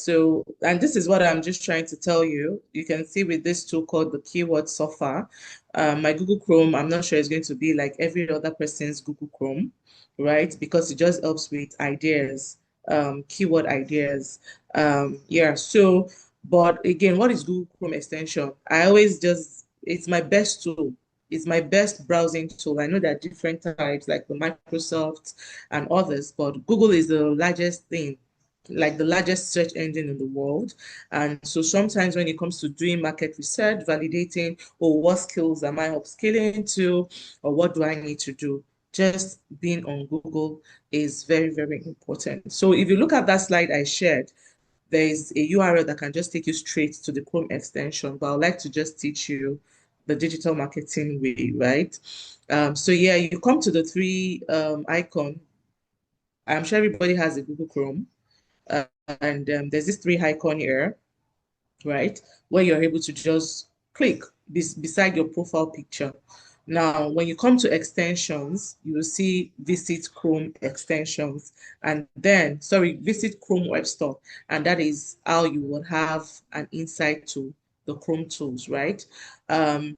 So, and this is what I'm just trying to tell you. You can see with this tool called the keyword surfer, my Google Chrome, I'm not sure it's going to be like every other person's Google Chrome, right? Because it just helps with ideas, keyword ideas. Yeah, so, but again, what is Google Chrome extension? I always just, it's my best tool. It's my best browsing tool. I know there are different types like the Microsoft and others, but Google is the largest thing, like the largest search engine in the world. And so sometimes when it comes to doing market research, validating, or what skills am I upskilling to, or what do I need to do? Just being on Google is very, very important. So if you look at that slide I shared, there is a URL that can just take you straight to the Chrome extension, but I'd like to just teach you the digital marketing way, right? So yeah, you come to the three icon. I'm sure everybody has a Google Chrome. Uh, and there's this three icon here, right? Where you're able to just click beside your profile picture. Now, when you come to extensions, you will see visit Chrome extensions and then, sorry, visit Chrome Web Store. And that is how you will have an insight to the Chrome tools, right?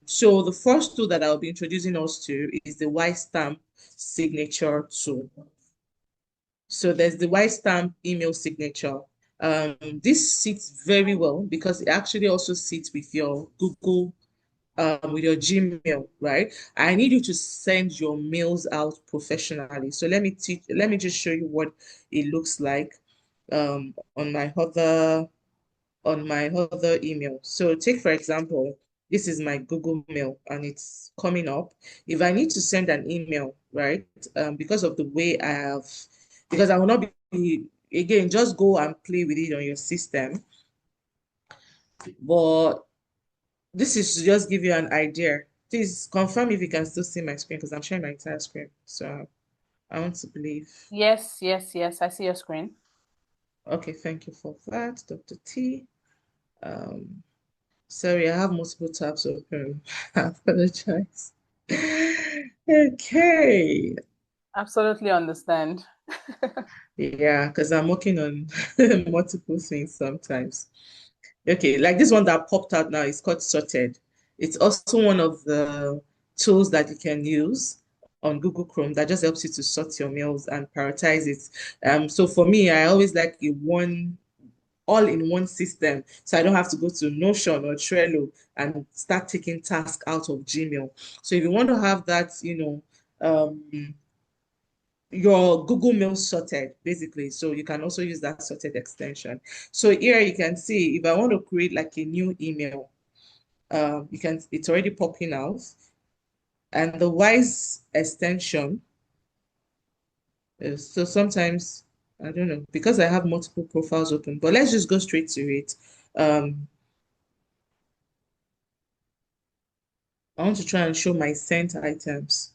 So the first tool that I'll be introducing us to is the Y Stamp signature tool. So there's the white stamp email signature. This sits very well because it actually also sits with your Google, with your Gmail, right? I need you to send your mails out professionally. So let me just show you what it looks like on my other email. So take for example, this is my Google Mail and it's coming up. If I need to send an email, right? Because of the way I have, because I will not be, again, just go and play with it on your system. But this is to just give you an idea. Please confirm if you can still see my screen because I'm sharing my entire screen. So I want to believe. Yes, yes, yes. I see your screen. Okay, thank you for that, Dr. T. Um, Sorry, I have multiple tabs open. I apologize. Okay. Absolutely understand. Yeah, because I'm working on multiple things sometimes. Okay, like this one that popped out now is called Sorted. It's also one of the tools that you can use on Google Chrome that just helps you to sort your mails and prioritize it. So for me, I always like a one all in one system. So I don't have to go to Notion or Trello and start taking tasks out of Gmail. So if you want to have that, your Google Mail sorted, basically. So you can also use that sorted extension. So here you can see if I want to create like a new email, it's already popping out. And the WISE extension is, so sometimes, I don't know, because I have multiple profiles open, but let's just go straight to it. Um, I want to try and show my sent items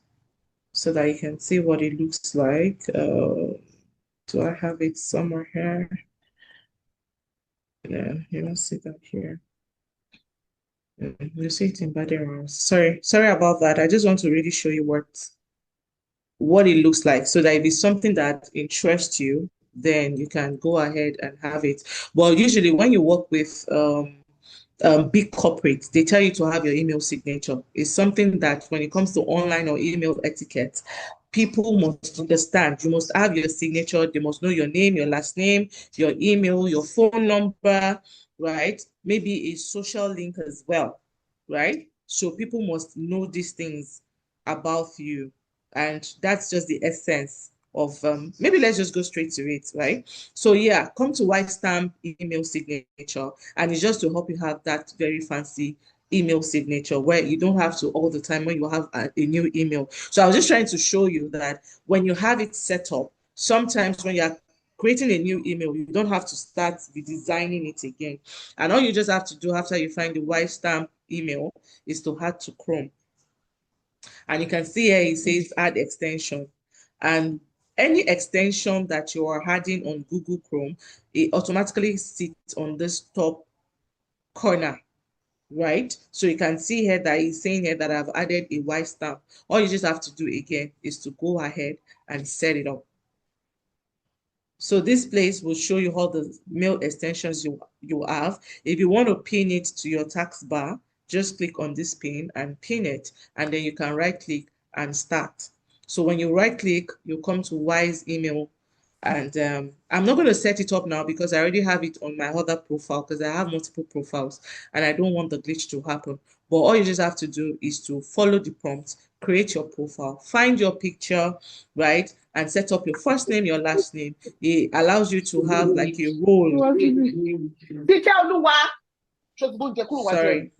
so that you can see what it looks like. Do I have it somewhere here? Yeah, you don't see that here. You see it in Bade Rotibi. Sorry about that. I just want to really show you what it looks like so that if it's something that interests you, then you can go ahead and have it. But usually when you work with big corporates, they tell you to have your email signature. It's something that when it comes to online or email etiquette, people must understand. You must have your signature. They must know your name, your last name, your email, your phone number, right? Maybe a social link as well, right? So people must know these things about you. And that's just the essence of maybe let's just go straight to it, right? So yeah, come to White Stamp email signature, and it's just to help you have that very fancy email signature where you don't have to all the time when you have a new email. So I was just trying to show you that when you have it set up, sometimes when you're creating a new email, you don't have to start redesigning it again. And all you just have to do after you find the White Stamp email is to add to Chrome. And you can see here it says add extension. And any extension that you are adding on Google Chrome, it automatically sits on this top corner, right? So you can see here that it's saying here that I've added a white stamp. All you just have to do again is to go ahead and set it up. So this place will show you all the mail extensions you have. If you want to pin it to your taskbar, just click on this pin and pin it, and then you can right click and start. So when you right click, you come to Wise email, and I'm not going to set it up now because I already have it on my other profile because I have multiple profiles and I don't want the glitch to happen. But all you just have to do is to follow the prompt, create your profile, find your picture, right? And set up your first name, your last name. It allows you to have like a role. Sorry.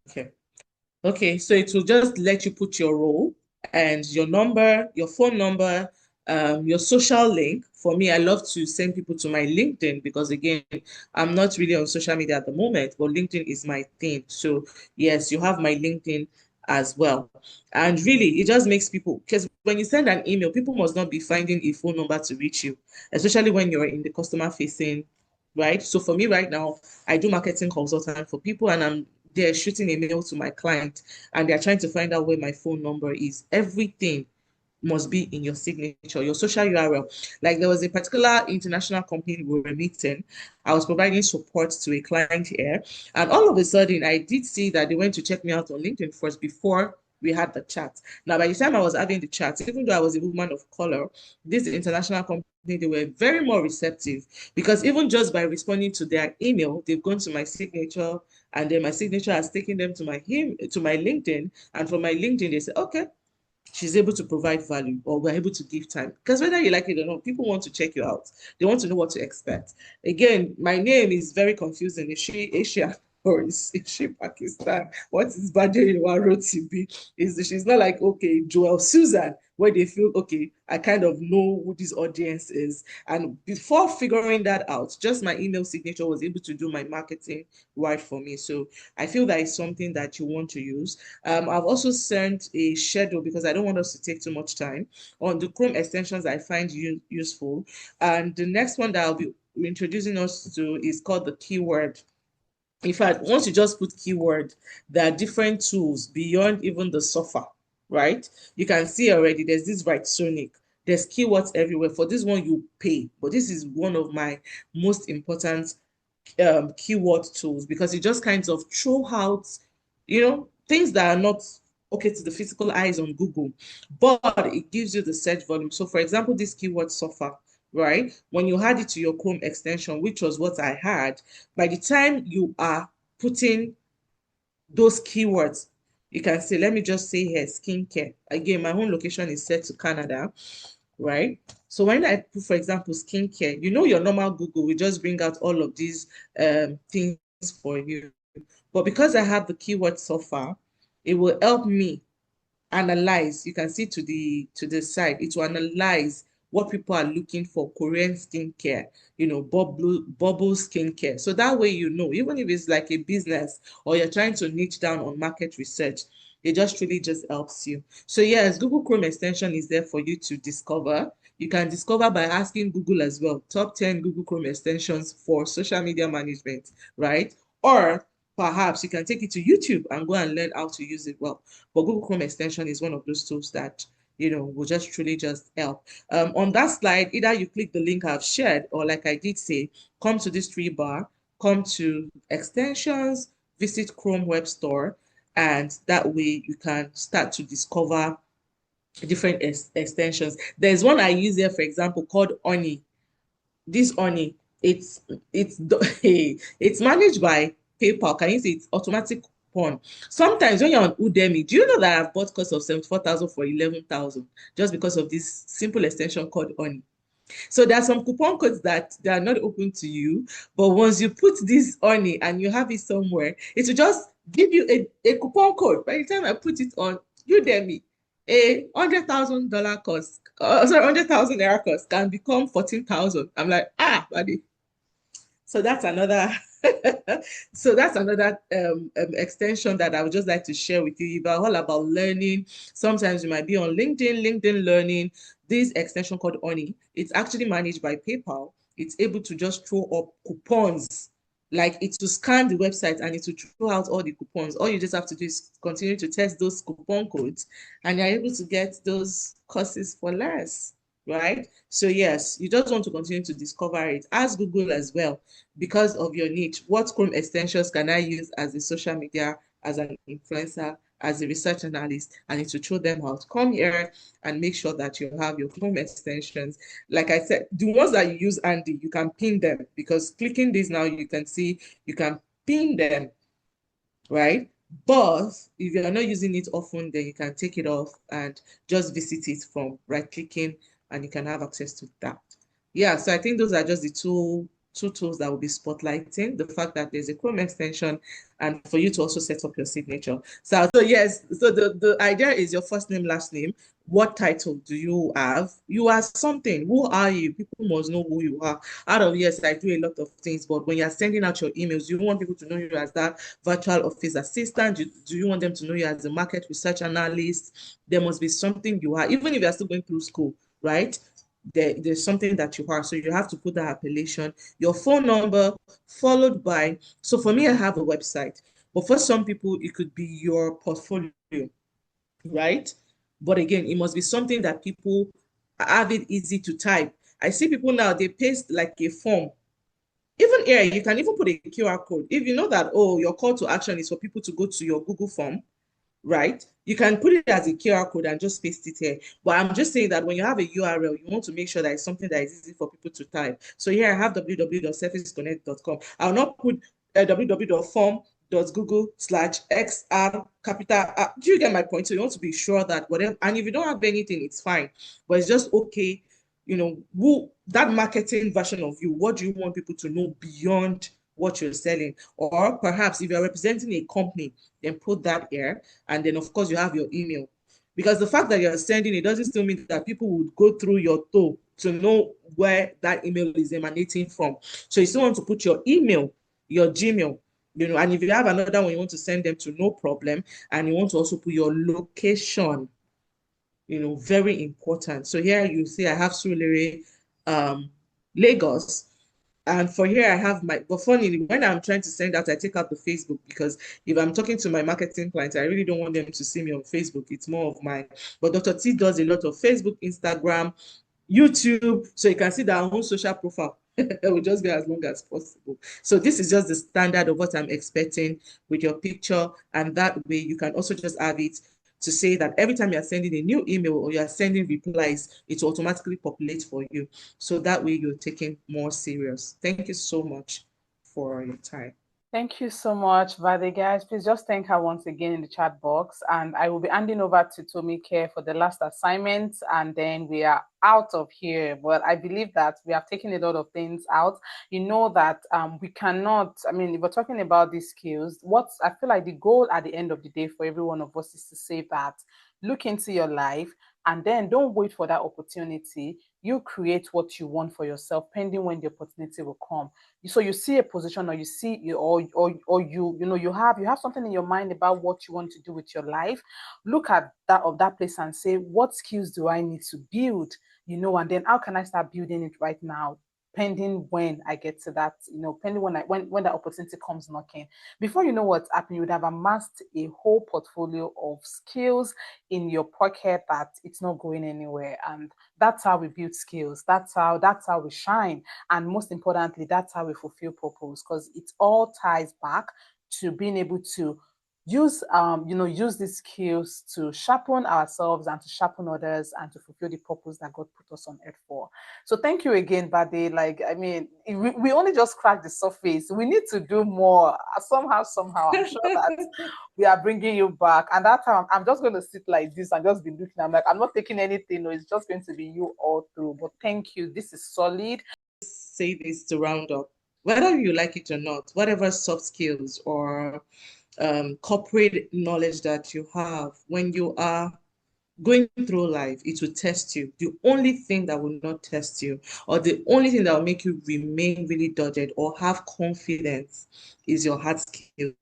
Okay. Okay, so it will just let you put your role and your number, your phone number, your social link. For me, I love to send people to my LinkedIn because again, I'm not really on social media at the moment, but LinkedIn is my thing. So yes, you have my LinkedIn as well. And really, it just makes people, because when you send an email, people must not be finding a phone number to reach you, especially when you're in the customer facing, right? So for me right now, I do marketing consultant for people and they're shooting a mail to my client and they're trying to find out where my phone number is. Everything must be in your signature, your social URL. Like there was a particular international company we were meeting. I was providing support to a client here. And all of a sudden, I did see that they went to check me out on LinkedIn first before we had the chat. Now, by the time I was having the chat, even though I was a woman of color, this international company, they were very more receptive because even just by responding to their email, they've gone to my signature and then my signature has taken them to my LinkedIn. And from my LinkedIn, they say, okay, she's able to provide value or we're able to give time. Because whether you like it or not, people want to check you out. They want to know what to expect. Again, my name is very confusing. Is she Asia or is she Pakistan? What is Bade Rotibi? She's not like, okay, Joel Susan, where they feel, okay, I kind of know who this audience is. And before figuring that out, just my email signature was able to do my marketing right for me. So I feel that is something that you want to use. I've also sent a schedule because I don't want us to take too much time on the Chrome extensions I find useful. And the next one that I'll be introducing us to is called the keyword. In fact, once you just put keyword, there are different tools beyond even the software, right? You can see already there's this right Sonic. There's keywords everywhere. For this one, you pay, but this is one of my most important keyword tools because it just kind of throw out, things that are not okay to the physical eyes on Google, but it gives you the search volume. So for example, this keyword software, right? When you add it to your Chrome extension, which was what I had, by the time you are putting those keywords, you can say, let me just say here, skincare. Again, my home location is set to Canada, right? So when I put, for example, skincare, your normal Google will just bring out all of these things for you. But because I have the keyword software, it will help me analyze. You can see to the side, it will analyze what people are looking for, Korean skincare, bubble skincare. So that way, even if it's like a business or you're trying to niche down on market research, it just really just helps you. So yes, Google Chrome extension is there for you to discover. You can discover by asking Google as well, top 10 Google Chrome extensions for social media management, right? Or perhaps you can take it to YouTube and go and learn how to use it well. But Google Chrome extension is one of those tools that, will just truly just help. On that slide, either you click the link I've shared, or like I did say, come to this three bar, come to extensions, visit Chrome Web Store, and that way you can start to discover different extensions. There's one I use here, for example, called Oni. This Oni, it's it's managed by PayPal. Can you see it's automatic coupon? Sometimes when you're on Udemy, do you know that I've bought course of 74,000 for 11,000 just because of this simple extension called Oni? So there are some coupon codes that they are not open to you, but once you put this on it and you have it somewhere, it will just give you a coupon code. By the time I put it on Udemy, a $100,000 cost, sorry, 100,000 naira cost can become 14,000. I'm like, buddy. So that's another extension that I would just like to share with you about all about learning. Sometimes you might be on LinkedIn Learning. This extension called Oni, it's actually managed by PayPal. It's able to just throw up coupons. Like it will scan the website and it will throw out all the coupons. All you just have to do is continue to test those coupon codes and you're able to get those courses for less, right? So yes, you just want to continue to discover it. Ask Google as well, because of your niche. What Chrome extensions can I use as a social media, as an influencer, as a research analyst? I need to throw them out. Come here and make sure that you have your Chrome extensions. Like I said, the ones that you use, Andy, you can pin them, because clicking this now, you can see you can pin them, right? But if you're not using it often, then you can take it off and just visit it from right clicking, and you can have access to that. Yeah, so I think those are just the two tools that will be spotlighting the fact that there's a Chrome extension, and for you to also set up your signature. So yes, so the idea is your first name, last name. What title do you have? You are something. Who are you? People must know who you are. Out of, yes, I do a lot of things, but when you're sending out your emails, you want people to know you as that virtual office assistant. Do you want them to know you as a market research analyst? There must be something you are, even if you're still going through school, right? There's something that you are. So you have to put that appellation, your phone number, followed by, so for me, I have a website, but for some people, it could be your portfolio, right? But again, it must be something that people have it easy to type. I see people now, they paste like a form. Even here, you can even put a QR code. If you know that, oh, your call to action is for people to go to your Google form, right? You can put it as a QR code and just paste it here. But I'm just saying that when you have a URL, you want to make sure that it's something that is easy for people to type. So here I have www.surfaceconnect.com. I'll not put www.form.google/XR capital. Do you get my point? So you want to be sure that whatever, and if you don't have anything, it's fine. But it's just okay, who that marketing version of you, what do you want people to know beyond what you're selling? Or perhaps if you're representing a company, then put that here. And then, of course, you have your email. Because the fact that you're sending it doesn't still mean that people would go through your toe to know where that email is emanating from. So you still want to put your email, your Gmail, and if you have another one you want to send them to, no problem. And you want to also put your location, very important. So here you see I have Surulere, Lagos. And for here, I have but funny, when I'm trying to send out, I take out the Facebook, because if I'm talking to my marketing clients, I really don't want them to see me on Facebook. It's more of mine. But Dr. T does a lot of Facebook, Instagram, YouTube. So you can see that our own social profile will just be as long as possible. So this is just the standard of what I'm expecting with your picture. And that way you can also just have it to say that every time you're sending a new email or you're sending replies, it will automatically populate for you. So that way you're taking more serious. Thank you so much for your time. Thank you so much, Vade. Guys, please just thank her once again in the chat box. And I will be handing over to Tomike for the last assignment. And then we are out of here. But I believe that we have taken a lot of things out. You know that we cannot, I mean, if we're talking about these skills, I feel like the goal at the end of the day for every one of us is to say that look into your life and then don't wait for that opportunity. You create what you want for yourself, pending when the opportunity will come. So you see a position, or you see you have something in your mind about what you want to do with your life. Look at that place and say, what skills do I need to build? And then how can I start building it right now? Pending when I get to that, pending when that opportunity comes knocking. Before you know what's happening, you would have amassed a whole portfolio of skills in your pocket that it's not going anywhere. And that's how we build skills. That's how we shine. And most importantly, that's how we fulfill purpose, because it all ties back to being able to use these skills to sharpen ourselves and to sharpen others and to fulfill the purpose that God put us on earth for. So thank you again, Bade. We only just cracked the surface. We need to do more. Somehow I'm sure that we are bringing you back. And that time I'm just going to sit like this and just be looking. I'm like, I'm not taking anything. No, it's just going to be you all through. But thank you. This is solid. Say this to round up. Whether you like it or not, whatever soft skills or corporate knowledge that you have, when you are going through life, it will test you. The only thing that will not test you, or the only thing that will make you remain really dogged or have confidence, is your hard skills.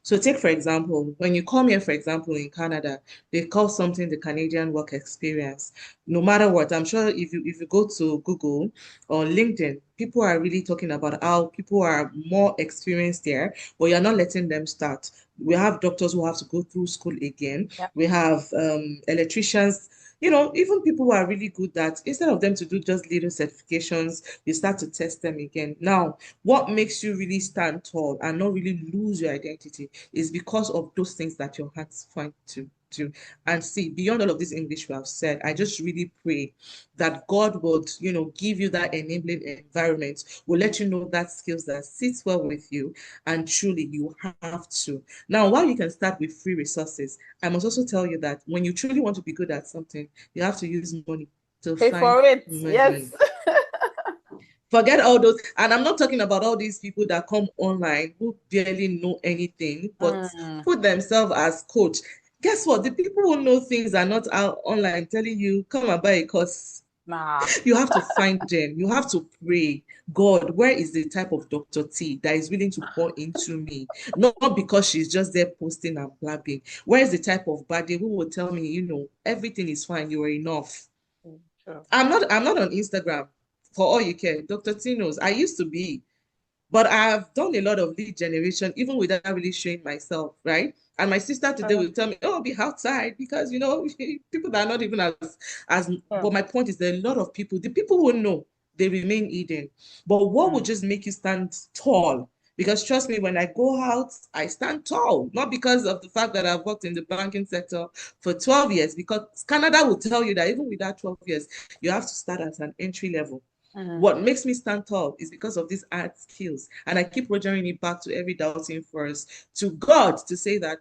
So take, for example, when you come here, for example, in Canada, they call something the Canadian work experience. No matter what, I'm sure if you go to Google or LinkedIn, people are really talking about how people are more experienced there, but you're not letting them start. We have doctors who have to go through school again. Yep. We have electricians even people who are really good at, instead of them to do just little certifications, you start to test them again. Now, what makes you really stand tall and not really lose your identity is because of those things that your hearts find to do. And see, beyond all of this English we have said, I just really pray that God would, give you that enabling environment, will let you know that skills that sits well with you, and truly you have to. Now, while you can start with free resources, I must also tell you that when you truly want to be good at something, you have to use money to Pay find for it. money. Yes. Forget all those, and I'm not talking about all these people that come online who barely know anything, but Mm, put themselves as coach. Guess what? The people who know things are not out online telling you, come and buy a course. nah. You have to find them. You have to pray, God, where is the type of Dr. T that is willing to pour into me? Not because she's just there posting and blabbing. Where is the type of body who will tell me, everything is fine, you are enough. Sure. I'm not on Instagram for all you care. Dr. T knows. I used to be, but I've done a lot of lead generation, even without really showing myself, right? And my sister today Sure. will tell me, "Oh, be outside," because people that are not even as. Sure. But my point is, there are a lot of people. The people who know, they remain hidden. But what would Mm, just make you stand tall? Because trust me, when I go out, I stand tall, not because of the fact that I've worked in the banking sector for 12 years, because Canada will tell you that even with that 12 years, you have to start at an entry level. mm, What makes me stand tall is because of these art skills. And I keep rogering it back to every doubting first, to God, to say that,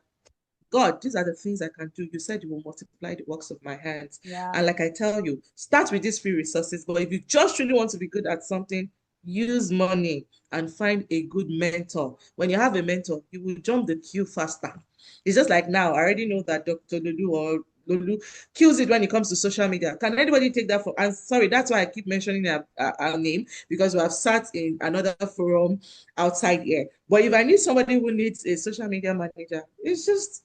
God, these are the things I can do. You said you will multiply the works of my hands. yeah. And like I tell you, start with these free resources. But if you just really want to be good at something, use money and find a good mentor. When you have a mentor, you will jump the queue faster. It's just like now, I already know that Dr. Lulu or Lulu kills it when it comes to social media. Can anybody take that for? And sorry, that's why I keep mentioning our name, because we have sat in another forum outside here. But if I need somebody who needs a social media manager, it's just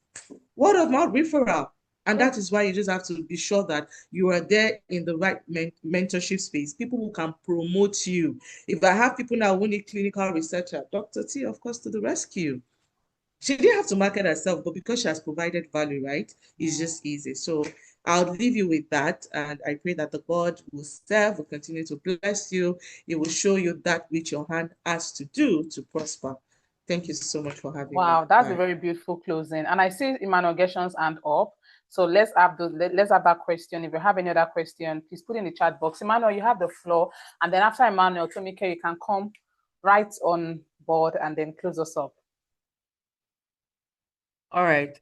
word of mouth referral. And Yeah. that is why you just have to be sure that you are there in the right mentorship space, people who can promote you. If I have people now who need clinical researcher, Dr. T, of course, to the rescue. She didn't have to market herself, but because she has provided value, right? It's Mm. just easy. So I'll leave you with that. And I pray that the God will serve, will continue to bless you. It will show you that which your hand has to do to prosper. Thank you so much for having me. Wow, that's a Bye. very beautiful closing. And I see Emmanuel Gershon's hand up. So let's have that question. If you have any other question, please put in the chat box. Emmanuel, you have the floor. And then after Emmanuel, Tomike, you can come right on board and then close us up. All right.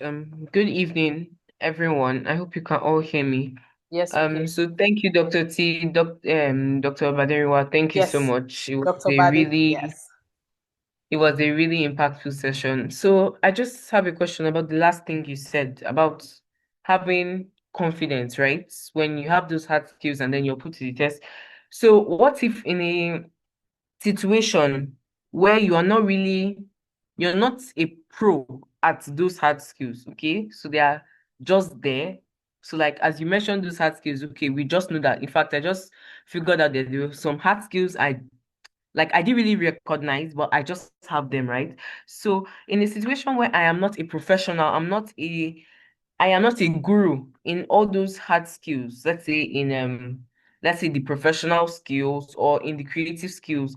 Good evening, everyone. I hope you can all hear me. Yes, we can. So thank you, Dr. T, Dr. Baderiwa. Thank you so Yes, much. Dr. Bade. Yes. It was a really impactful session. So I just have a question about the last thing you said about having confidence, right? When you have those hard skills and then you're put to the test. So what if in a situation where you're not a pro at those hard skills, okay? So they are just there. So like as you mentioned those hard skills, okay, we just know that. In fact, I just figured out that there were some hard skills I didn't really recognize, but I just have them, right? So in a situation where I am not a professional, I am not a guru in all those hard skills. Let's say the professional skills or in the creative skills.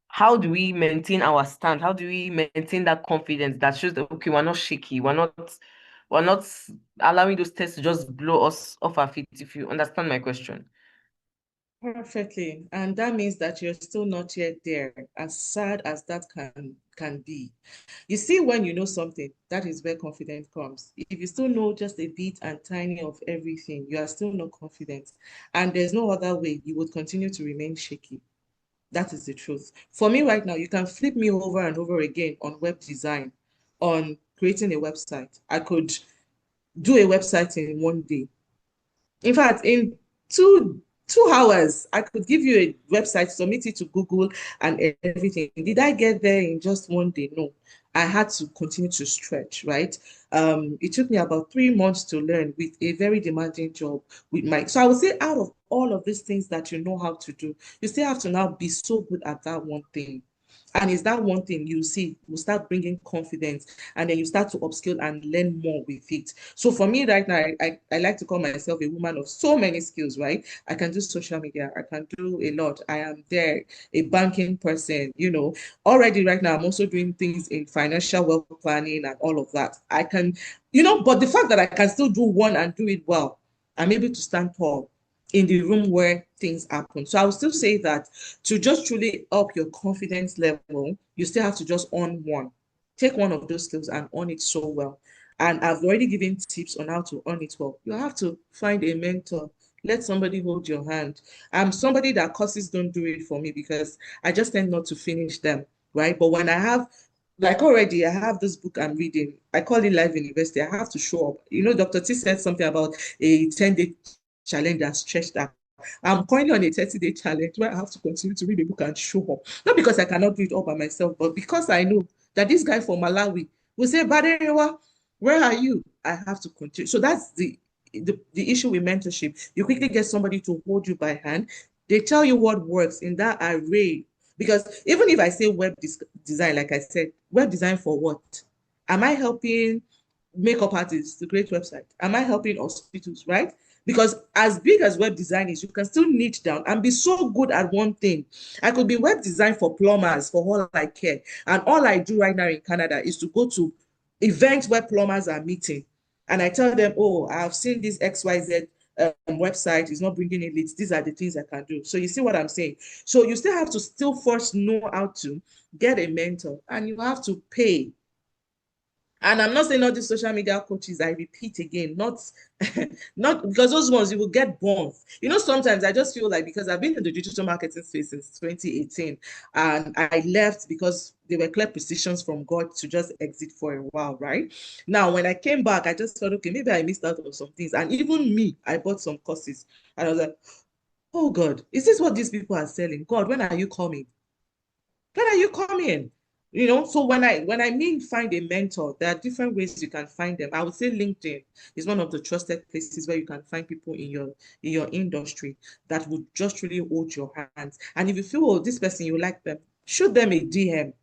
How do we maintain our stand? How do we maintain that confidence that shows that okay, we're not shaky, we're not allowing those tests to just blow us off our feet, if you understand my question. Perfectly. And that means that you're still not yet there, as sad as that can be. You see, when you know something, that is where confidence comes. If you still know just a bit and tiny of everything, you are still not confident. And there's no other way you would continue to remain shaky. That is the truth. For me right now, you can flip me over and over again on web design, on creating a website. I could do a website in one day. In fact, in two hours, I could give you a website, submit it to Google and everything. Did I get there in just one day? No. I had to continue to stretch, right? It took me about 3 months to learn with a very demanding job with my. So I would say out of all of these things that you know how to do, you still have to now be so good at that one thing. And it's that one thing you see will start bringing confidence, and then you start to upskill and learn more with it. So for me right now, I like to call myself a woman of so many skills, right? I can do social media, I can do a lot. I am there, a banking person, already right now I'm also doing things in financial wealth planning and all of that. I can, but the fact that I can still do one and do it well, I'm able to stand tall in the room where things happen. So I would still say that to just truly up your confidence level, you still have to just own one. Take one of those skills and own it so well. And I've already given tips on how to earn it well. You have to find a mentor. Let somebody hold your hand. I'm somebody that courses don't do it for me because I just tend not to finish them, right? But when I have, like already, I have this book I'm reading. I call it Live University. I have to show up. Dr. T said something about a 10-day challenge that stretched out. I'm currently on a 30-day challenge where I have to continue to read the book and show up. Not because I cannot do it all by myself, but because I know that this guy from Malawi will say, Bade, where are you? I have to continue. So that's the issue with mentorship. You quickly get somebody to hold you by hand. They tell you what works in that array. Because even if I say web design, like I said, web design for what? Am I helping makeup artists to create website? Am I helping hospitals, right? Because as big as web design is, you can still niche down and be so good at one thing. I could be web design for plumbers for all I care. And all I do right now in Canada is to go to events where plumbers are meeting. And I tell them, oh, I've seen this XYZ website is not bringing in leads. These are the things I can do. So you see what I'm saying? So you still have to still first know how to get a mentor, and you have to pay. And I'm not saying all these social media coaches, I repeat again, not not because those ones you will get burned. Sometimes I just feel like because I've been in the digital marketing space since 2018 and I left because there were clear positions from God to just exit for a while, right? Now, when I came back, I just thought, okay, maybe I missed out on some things. And even me, I bought some courses and I was like, oh God, is this what these people are selling? God, when are you coming? When are you coming? So when I mean find a mentor, there are different ways you can find them. I would say LinkedIn is one of the trusted places where you can find people in your industry that would just really hold your hands. And if you feel, oh, this person, you like them, shoot them a DM.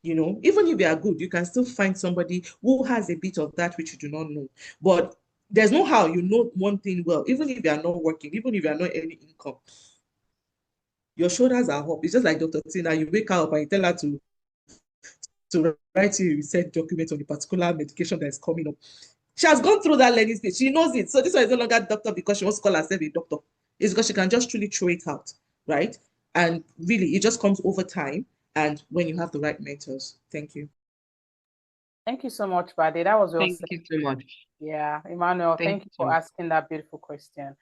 Even if they are good, you can still find somebody who has a bit of that which you do not know. But there's no how you know one thing well, even if you are not working, even if you are not earning income. Your shoulders are up. It's just like Dr. Tina. You wake up and you tell her to write you a research document on a particular medication that is coming up. She has gone through that learning stage. She knows it. So this one is no longer doctor because she wants to call herself a doctor. It's because she can just truly throw it out, right? And really, it just comes over time and when you have the right mentors. Thank you. Thank you so much, Bade. That was well Thank said. you so much. Yeah, Emmanuel, thank you for asking that beautiful question.